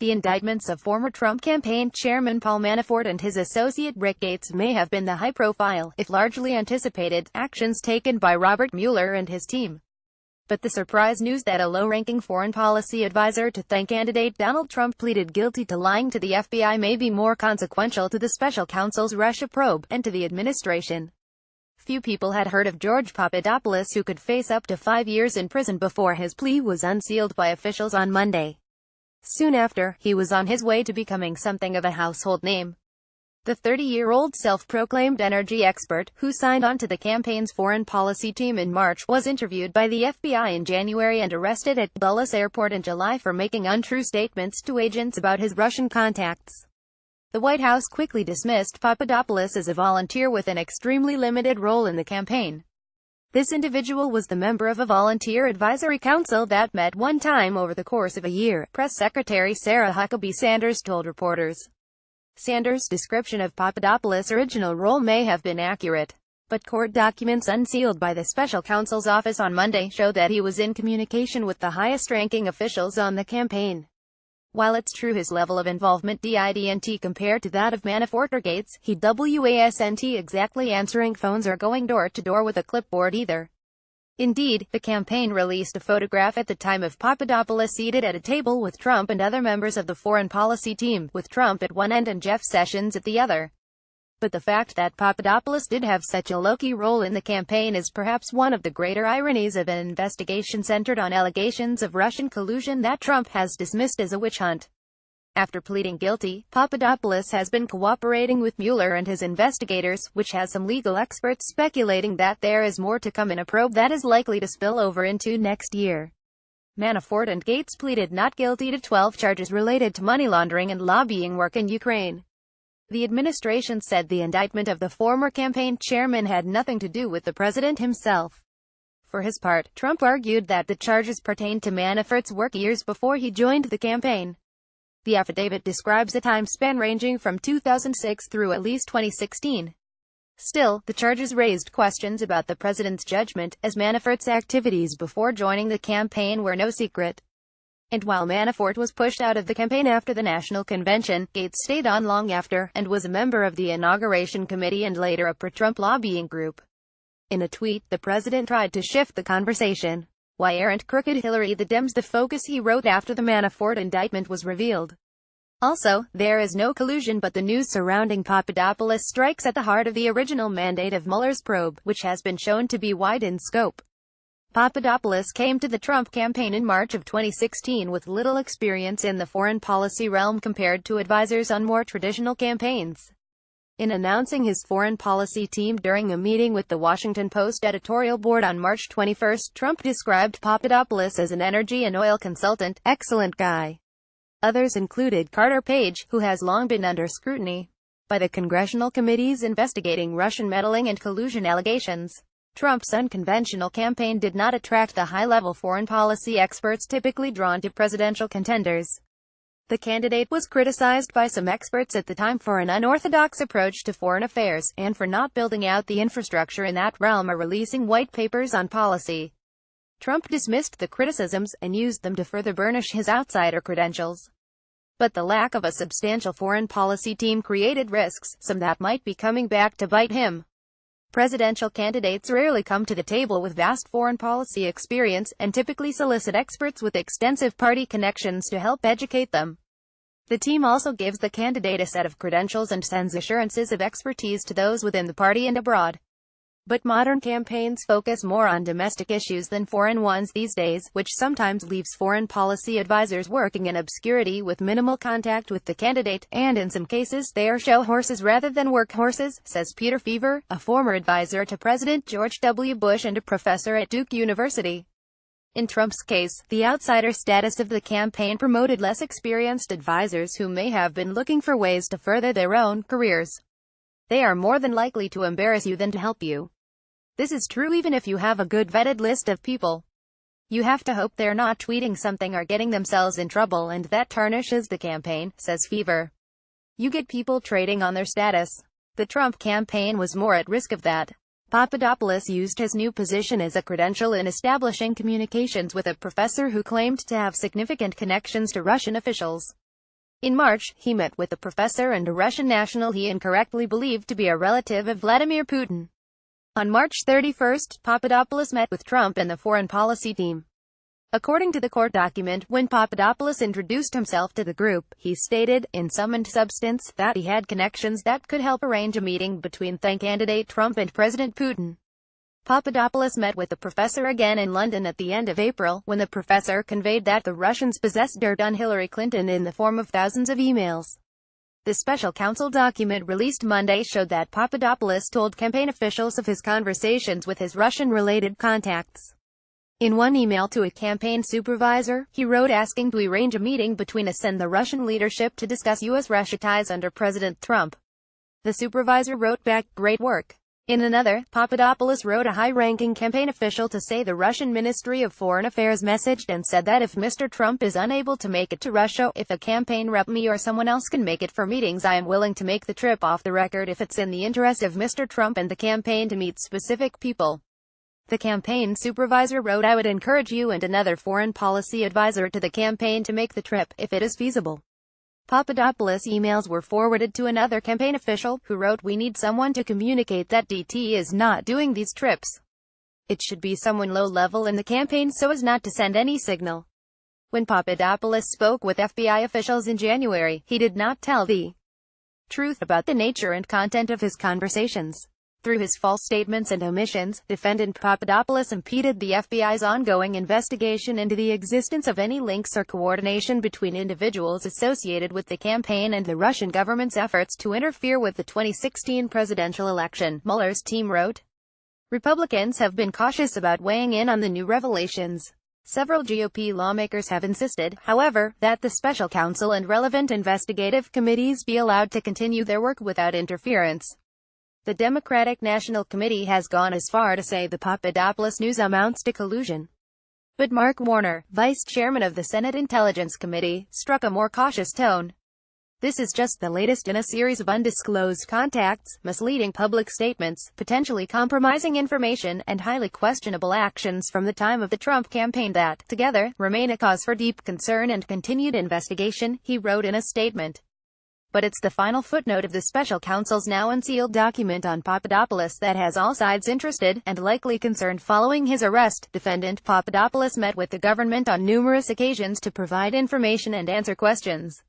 The indictments of former Trump campaign chairman Paul Manafort and his associate Rick Gates may have been the high-profile, if largely anticipated, actions taken by Robert Mueller and his team. But the surprise news that a low-ranking foreign policy advisor to then-candidate Donald Trump pleaded guilty to lying to the FBI may be more consequential to the special counsel's Russia probe, and to the administration. Few people had heard of George Papadopoulos, who could face up to 5 years in prison before his plea was unsealed by officials on Monday. Soon after, he was on his way to becoming something of a household name. The 30-year-old self-proclaimed energy expert, who signed on to the campaign's foreign policy team in March, was interviewed by the FBI in January and arrested at Dulles Airport in July for making untrue statements to agents about his Russian contacts. The White House quickly dismissed Papadopoulos as a volunteer with an extremely limited role in the campaign. This individual was the member of a volunteer advisory council that met one time over the course of a year, Press Secretary Sarah Huckabee Sanders told reporters. Sanders' description of Papadopoulos' original role may have been accurate, but court documents unsealed by the special counsel's office on Monday show that he was in communication with the highest-ranking officials on the campaign. While it's true his level of involvement didn't compare to that of Manafort or Gates, he wasn't exactly answering phones or going door-to-door with a clipboard either. Indeed, the campaign released a photograph at the time of Papadopoulos seated at a table with Trump and other members of the foreign policy team, with Trump at one end and Jeff Sessions at the other. But the fact that Papadopoulos did have such a low-key role in the campaign is perhaps one of the greater ironies of an investigation centered on allegations of Russian collusion that Trump has dismissed as a witch hunt. After pleading guilty, Papadopoulos has been cooperating with Mueller and his investigators, which has some legal experts speculating that there is more to come in a probe that is likely to spill over into next year. Manafort and Gates pleaded not guilty to 12 charges related to money laundering and lobbying work in Ukraine. The administration said the indictment of the former campaign chairman had nothing to do with the president himself. For his part, Trump argued that the charges pertained to Manafort's work years before he joined the campaign. The affidavit describes a time span ranging from 2006 through at least 2016. Still, the charges raised questions about the president's judgment, as Manafort's activities before joining the campaign were no secret. And while Manafort was pushed out of the campaign after the national convention, Gates stayed on long after, and was a member of the inauguration committee and later a pro-Trump lobbying group. In a tweet, the president tried to shift the conversation. "Why aren't crooked Hillary the Dems the focus?" he wrote after the Manafort indictment was revealed. Also, there is no collusion, but the news surrounding Papadopoulos strikes at the heart of the original mandate of Mueller's probe, which has been shown to be wide in scope. Papadopoulos came to the Trump campaign in March of 2016 with little experience in the foreign policy realm compared to advisors on more traditional campaigns. In announcing his foreign policy team during a meeting with the Washington Post editorial board on March 21, Trump described Papadopoulos as an energy and oil consultant, "excellent guy." Others included Carter Page, who has long been under scrutiny by the congressional committees investigating Russian meddling and collusion allegations. Trump's unconventional campaign did not attract the high-level foreign policy experts typically drawn to presidential contenders. The candidate was criticized by some experts at the time for an unorthodox approach to foreign affairs, and for not building out the infrastructure in that realm or releasing white papers on policy. Trump dismissed the criticisms, and used them to further burnish his outsider credentials. But the lack of a substantial foreign policy team created risks, some that might be coming back to bite him. Presidential candidates rarely come to the table with vast foreign policy experience, and typically solicit experts with extensive party connections to help educate them. The team also gives the candidate a set of credentials and sends assurances of expertise to those within the party and abroad. But modern campaigns focus more on domestic issues than foreign ones these days, which sometimes leaves foreign policy advisors working in obscurity with minimal contact with the candidate, and in some cases they are show horses rather than work horses, says Peter Feaver, a former advisor to President George W. Bush and a professor at Duke University. In Trump's case, the outsider status of the campaign promoted less experienced advisors who may have been looking for ways to further their own careers. They are more than likely to embarrass you than to help you. This is true even if you have a good vetted list of people. You have to hope they're not tweeting something or getting themselves in trouble, and that tarnishes the campaign, says Feaver. You get people trading on their status. The Trump campaign was more at risk of that. Papadopoulos used his new position as a credential in establishing communications with a professor who claimed to have significant connections to Russian officials. In March, he met with a professor and a Russian national he incorrectly believed to be a relative of Vladimir Putin. On March 31, Papadopoulos met with Trump and the foreign policy team. According to the court document, when Papadopoulos introduced himself to the group, he stated, in sum and substance, that he had connections that could help arrange a meeting between then-candidate Trump and President Putin. Papadopoulos met with the professor again in London at the end of April, when the professor conveyed that the Russians possessed dirt on Hillary Clinton in the form of thousands of emails. The special counsel document released Monday showed that Papadopoulos told campaign officials of his conversations with his Russian-related contacts. In one email to a campaign supervisor, he wrote asking to arrange a meeting between us and the Russian leadership to discuss U.S.-Russia ties under President Trump. The supervisor wrote back, "Great work." In another, Papadopoulos wrote a high-ranking campaign official to say the Russian Ministry of Foreign Affairs messaged and said that if Mr. Trump is unable to make it to Russia, if a campaign rep, me or someone else can make it for meetings, I am willing to make the trip off the record if it's in the interest of Mr. Trump and the campaign to meet specific people. The campaign supervisor wrote, "I would encourage you and another foreign policy advisor to the campaign to make the trip, if it is feasible." Papadopoulos' emails were forwarded to another campaign official, who wrote, "We need someone to communicate that DT is not doing these trips. It should be someone low-level in the campaign so as not to send any signal." When Papadopoulos spoke with FBI officials in January, he did not tell the truth about the nature and content of his conversations. Through his false statements and omissions, defendant Papadopoulos impeded the FBI's ongoing investigation into the existence of any links or coordination between individuals associated with the campaign and the Russian government's efforts to interfere with the 2016 presidential election, Mueller's team wrote. Republicans have been cautious about weighing in on the new revelations. Several GOP lawmakers have insisted, however, that the special counsel and relevant investigative committees be allowed to continue their work without interference. The Democratic National Committee has gone as far to say the Papadopoulos news amounts to collusion. But Mark Warner, vice chairman of the Senate Intelligence Committee, struck a more cautious tone. "This is just the latest in a series of undisclosed contacts, misleading public statements, potentially compromising information, and highly questionable actions from the time of the Trump campaign that, together, remain a cause for deep concern and continued investigation," he wrote in a statement. But it's the final footnote of the special counsel's now unsealed document on Papadopoulos that has all sides interested, and likely concerned. Following his arrest, defendant Papadopoulos met with the government on numerous occasions to provide information and answer questions.